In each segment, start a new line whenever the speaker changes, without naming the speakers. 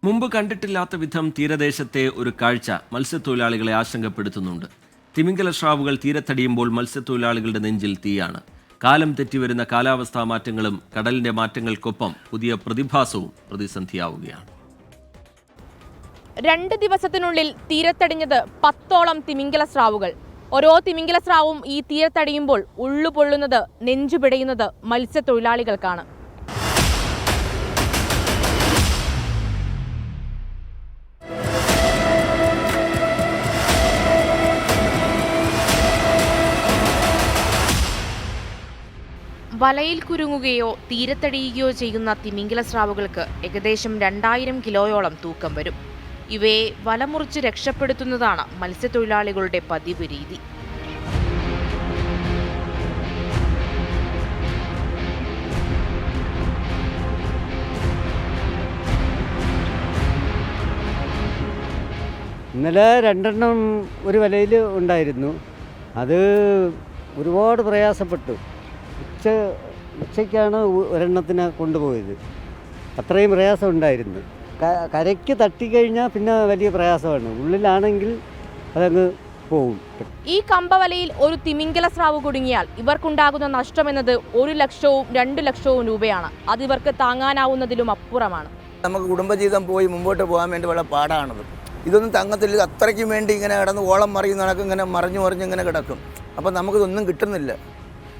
മുമ്പ് കണ്ടിട്ടില്ലാത്ത വിധം തീരദേശത്തെ ഒരു കാഴ്ച മത്സ്യത്തൊഴിലാളികളെ ആശങ്കപ്പെടുത്തുന്നുണ്ട്. തിമിംഗല സ്രാവുകൾ തീരത്തടിയുമ്പോൾ മത്സ്യത്തൊഴിലാളികളുടെ നെഞ്ചിൽ തീയാണ്. കാലം തെറ്റിവരുന്ന കാലാവസ്ഥാ മാറ്റങ്ങളും കടലിന്റെ മാറ്റങ്ങൾക്കൊപ്പം പുതിയ പ്രതിഭാസവും പ്രതിസന്ധിയാവുകയാണ്.
2 ദിവസത്തിനുള്ളിൽ തീരത്തടിഞ്ഞത് 10ഓളം തിമിംഗല സ്രാവുകൾ. ഓരോ തിമിംഗല സ്രാവും ഈ തീരത്തടിയുമ്പോൾ ഉള്ളുപൊള്ളുന്നത്, നെഞ്ചുപിടയുന്നത് മത്സ്യത്തൊഴിലാളികൾക്കാണ്. വലയിൽ കുരുങ്ങുകയോ തീരത്തടിയുകയോ ചെയ്യുന്ന തിമിംഗല സ്രാവുകൾക്ക് ഏകദേശം 2000 കിലോയോളം തൂക്കം വരും. ഇവയെ വലമുറിച്ച് രക്ഷപ്പെടുത്തുന്നതാണ് മത്സ്യത്തൊഴിലാളികളുടെ പതിവ് രീതി.
ഇന്നലെ 2 ഒരു വലയിൽ ഉണ്ടായിരുന്നു. അത് ഒരുപാട് പ്രയാസപ്പെട്ടു. ഉച്ചയ്ക്കാണ് ഒരെണ്ണത്തിനെ കൊണ്ടുപോയത്. അത്രയും പ്രയാസം ഉണ്ടായിരുന്നു. കരയ്ക്ക് തട്ടിക്കഴിഞ്ഞാൽ പിന്നെ വലിയ പ്രയാസമാണ്. ഉള്ളിലാണെങ്കിൽ അതങ്ങ് പോവും.
ഈ കമ്പവലയിൽ ഒരു തിമിംഗല സ്രാവ് കുടുങ്ങിയാൽ ഇവർക്കുണ്ടാകുന്ന നഷ്ടമെന്നത് 1 ലക്ഷവും 2 ലക്ഷവും രൂപയാണ്. അത് ഇവർക്ക് താങ്ങാനാവുന്നതിലും അപ്പുറമാണ്.
നമുക്ക് കുടുംബജീവിതം പോയി മുമ്പോട്ട് പോകാൻ വേണ്ടി വളരെ പാടാണത്. ഇതൊന്നും തങ്ങത്തില്ല. അത്രയ്ക്കും വേണ്ടി ഇങ്ങനെ കിടന്ന് ഓളം മറിയുന്ന കണക്ക് ഇങ്ങനെ മറിഞ്ഞു ഇങ്ങനെ കിടക്കും. അപ്പം നമുക്കിതൊന്നും കിട്ടുന്നില്ല.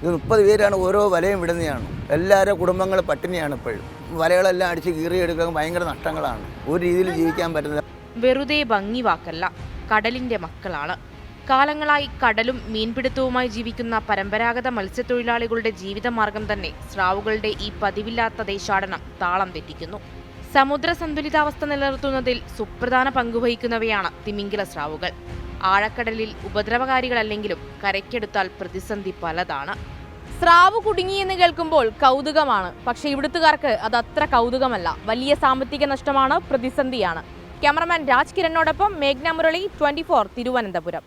ഇത് 30 പേരാണ് ഓരോ വലയും വിടുന്നതാണ്. എല്ലാവരും കുടുംബങ്ങൾ പട്ടിണിയാണ്. ഇപ്പോഴും വലകളെല്ലാം അടിച്ച് കീറിയെടുക്കാൻ ഭയങ്കര നഷ്ടങ്ങളാണ്. ഒരു രീതിയിൽ ജീവിക്കാൻ പറ്റുന്നില്ല.
വെറുതെ ഭംഗി വാക്കല്ല, കടലിന്റെ മക്കളാണ്. കാലങ്ങളായി കടലും മീൻപിടുത്തവുമായി ജീവിക്കുന്ന പരമ്പരാഗത മത്സ്യത്തൊഴിലാളികളുടെ ജീവിതമാർഗം തന്നെ സ്രാവുകളുടെ ഈ പതിവില്ലാത്ത ദേശാടനം താളം തെറ്റിക്കുന്നു. സമുദ്ര സന്തുലിതാവസ്ഥ നിലനിർത്തുന്നതിൽ സുപ്രധാന പങ്കുവഹിക്കുന്നവയാണ് തിമിംഗല സ്രാവുകൾ. ആഴക്കടലിൽ ഉപദ്രവകാരികളല്ലെങ്കിലും കരയ്ക്കെടുത്താൽ പ്രതിസന്ധി പലതാണ്. സ്രാവ് കുടുങ്ങിയെന്ന് കേൾക്കുമ്പോൾ കൗതുകമാണ്. പക്ഷേ ഇവിടുത്തുകാർക്ക് അത് അത്ര കൗതുകമല്ല. വലിയ സാമ്പത്തിക നഷ്ടമാണ്, പ്രതിസന്ധിയാണ്. ക്യാമറമാൻ രാജ് കിരണിനോടൊപ്പം മേഘ്ന മുരളി, 24 തിരുവനന്തപുരം.